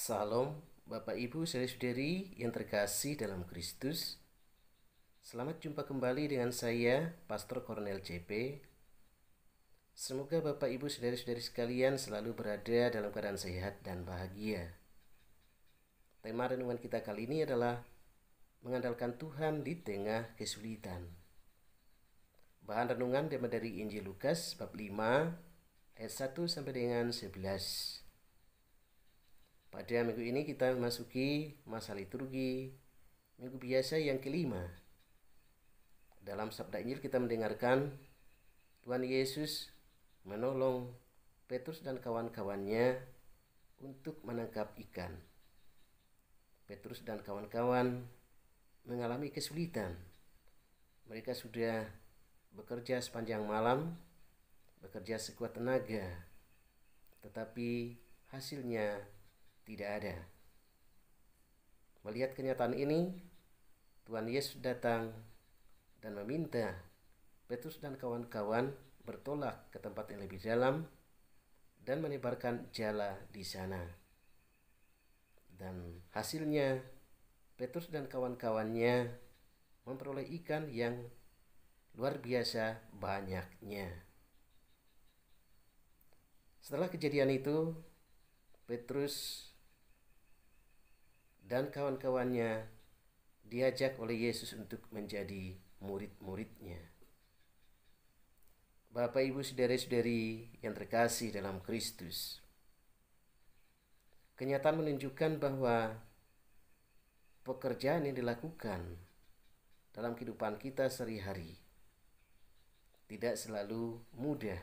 Salam, Bapak Ibu saudari-saudari yang terkasih dalam Kristus. Selamat jumpa kembali dengan saya, Pastor Cornel CP. Semoga Bapak Ibu saudari-saudari sekalian selalu berada dalam keadaan sehat dan bahagia. Tema renungan kita kali ini adalah mengandalkan Tuhan di tengah kesulitan. Bahan renungan diambil dari Injil Lukas bab 5 ayat 1 sampai dengan 11. Pada minggu ini kita memasuki masa liturgi minggu biasa yang kelima. Dalam sabda Injil kita mendengarkan Tuhan Yesus menolong Petrus dan kawan-kawannya untuk menangkap ikan. Petrus dan kawan-kawan mengalami kesulitan. Mereka sudah bekerja sepanjang malam, bekerja sekuat tenaga, tetapi hasilnya tidak ada. Melihat kenyataan ini, Tuhan Yesus datang dan meminta Petrus dan kawan-kawan bertolak ke tempat yang lebih dalam dan menebarkan jala di sana. Dan hasilnya, Petrus dan kawan-kawannya memperoleh ikan yang luar biasa banyaknya. Setelah kejadian itu, Petrus dan kawan-kawannya diajak oleh Yesus untuk menjadi murid-muridnya. Bapak, Ibu, saudara-saudari yang terkasih dalam Kristus, kenyataan menunjukkan bahwa pekerjaan yang dilakukan dalam kehidupan kita sehari-hari tidak selalu mudah.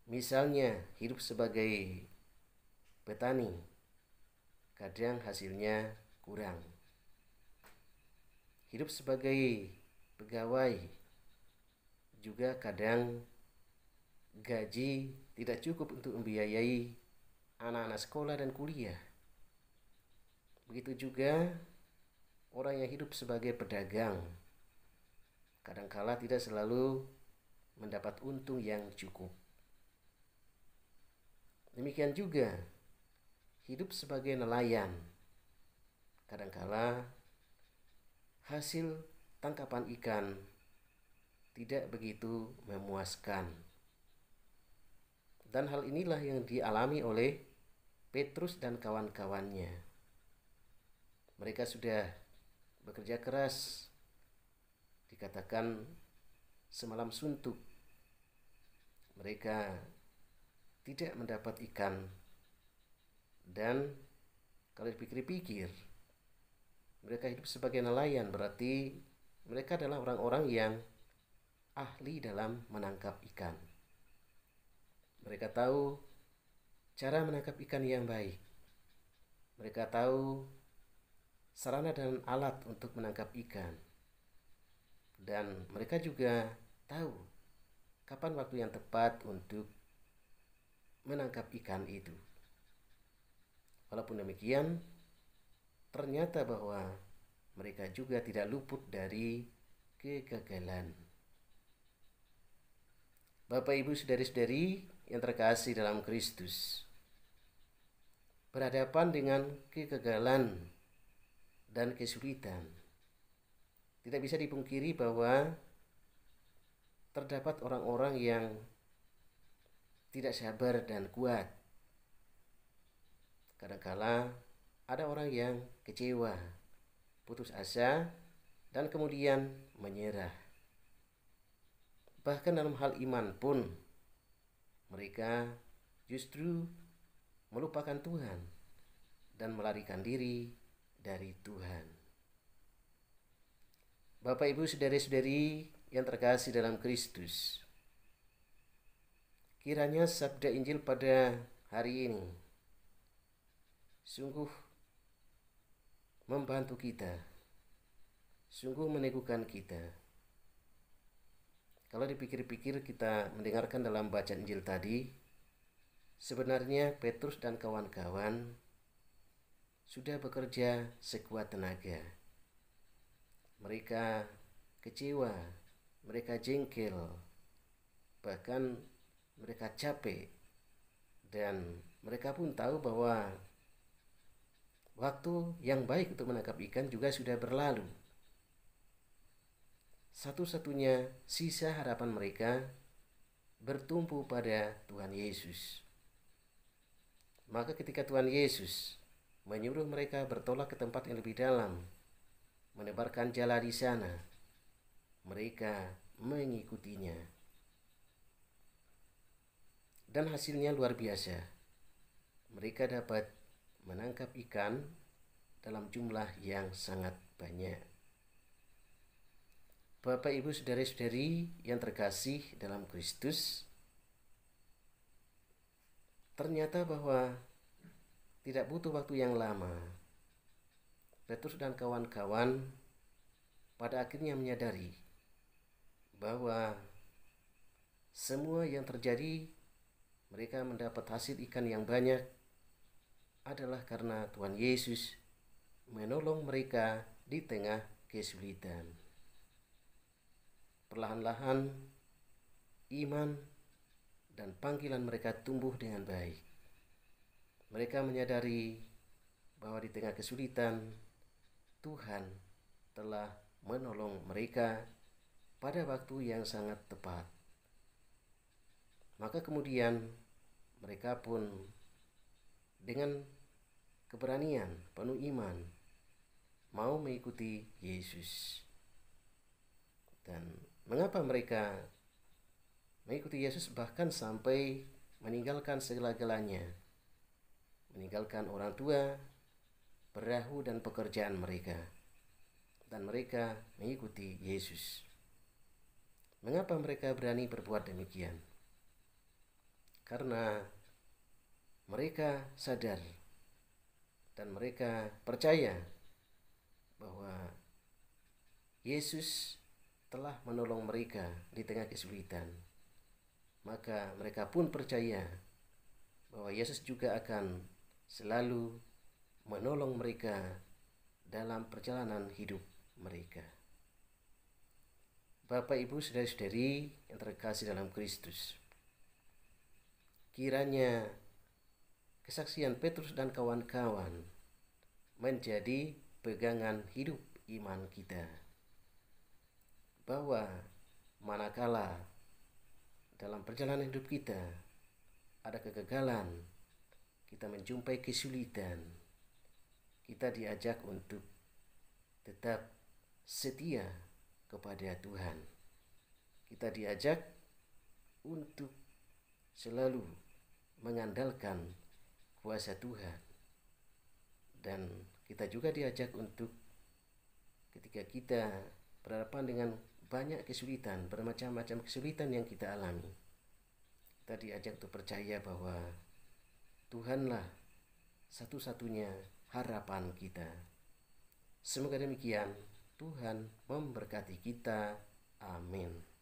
Misalnya, hidup sebagai petani, kadang hasilnya kurang. Hidup sebagai pegawai juga kadang gaji tidak cukup untuk membiayai anak-anak sekolah dan kuliah. Begitu juga orang yang hidup sebagai pedagang, kadangkala tidak selalu mendapat untung yang cukup. Demikian juga hidup sebagai nelayan, kadangkala hasil tangkapan ikan tidak begitu memuaskan. Dan hal inilah yang dialami oleh Petrus dan kawan-kawannya. Mereka sudah bekerja keras, dikatakan semalam suntuk. Mereka tidak mendapat ikan. Dan kalau dipikir-pikir, mereka hidup sebagai nelayan, berarti mereka adalah orang-orang yang ahli dalam menangkap ikan. Mereka tahu cara menangkap ikan yang baik. Mereka tahu sarana dan alat untuk menangkap ikan. Dan mereka juga tahu kapan waktu yang tepat untuk menangkap ikan itu. Walaupun demikian, ternyata bahwa mereka juga tidak luput dari kegagalan. Bapak, Ibu, saudari-saudari yang terkasih dalam Kristus, berhadapan dengan kegagalan dan kesulitan, tidak bisa dipungkiri bahwa terdapat orang-orang yang tidak sabar dan kuat. Kadangkala ada orang yang kecewa, putus asa, dan kemudian menyerah. Bahkan dalam hal iman pun, mereka justru melupakan Tuhan dan melarikan diri dari Tuhan. Bapak, Ibu, saudara-saudari yang terkasih dalam Kristus, kiranya sabda Injil pada hari ini sungguh membantu kita, sungguh meneguhkan kita. Kalau dipikir-pikir, kita mendengarkan dalam bacaan Injil tadi, sebenarnya Petrus dan kawan-kawan sudah bekerja sekuat tenaga. Mereka kecewa, mereka jengkel, bahkan mereka capek, dan mereka pun tahu bahwa Waktu yang baik untuk menangkap ikan juga sudah berlalu. Satu-satunya sisa harapan mereka bertumpu pada Tuhan Yesus. Maka ketika Tuhan Yesus menyuruh mereka bertolak ke tempat yang lebih dalam, menebarkan jala di sana, mereka mengikutinya. Dan hasilnya luar biasa. Mereka dapat menangkap ikan dalam jumlah yang sangat banyak. Bapak, Ibu, saudara-saudari yang terkasih dalam Kristus, ternyata bahwa tidak butuh waktu yang lama, Petrus dan kawan-kawan pada akhirnya menyadari bahwa semua yang terjadi, mereka mendapat hasil ikan yang banyak, adalah karena Tuhan Yesus menolong mereka di tengah kesulitan. Perlahan-lahan iman dan panggilan mereka tumbuh dengan baik. Mereka menyadari bahwa di tengah kesulitan Tuhan telah menolong mereka pada waktu yang sangat tepat. Maka kemudian mereka pun dengan keberanian, penuh iman, mau mengikuti Yesus. Dan mengapa mereka mengikuti Yesus bahkan sampai meninggalkan segala-galanya, meninggalkan orang tua, perahu dan pekerjaan mereka, dan mereka mengikuti Yesus. Mengapa mereka berani berbuat demikian? Karena mereka sadar dan mereka percaya bahwa Yesus telah menolong mereka di tengah kesulitan. Maka mereka pun percaya bahwa Yesus juga akan selalu menolong mereka dalam perjalanan hidup mereka. Bapak, Ibu, saudara-saudari yang terkasih dalam Kristus, kiranya kesaksian Petrus dan kawan-kawan menjadi pegangan hidup iman kita, bahwa manakala dalam perjalanan hidup kita ada kegagalan, kita menjumpai kesulitan, kita diajak untuk tetap setia kepada Tuhan. Kita diajak untuk selalu mengandalkan kuasa Tuhan. Dan kita juga diajak untuk ketika kita berhadapan dengan banyak kesulitan, bermacam-macam kesulitan yang kita alami, kita diajak untuk percaya bahwa Tuhanlah satu-satunya harapan kita. Semoga demikian. Tuhan memberkati kita. Amin.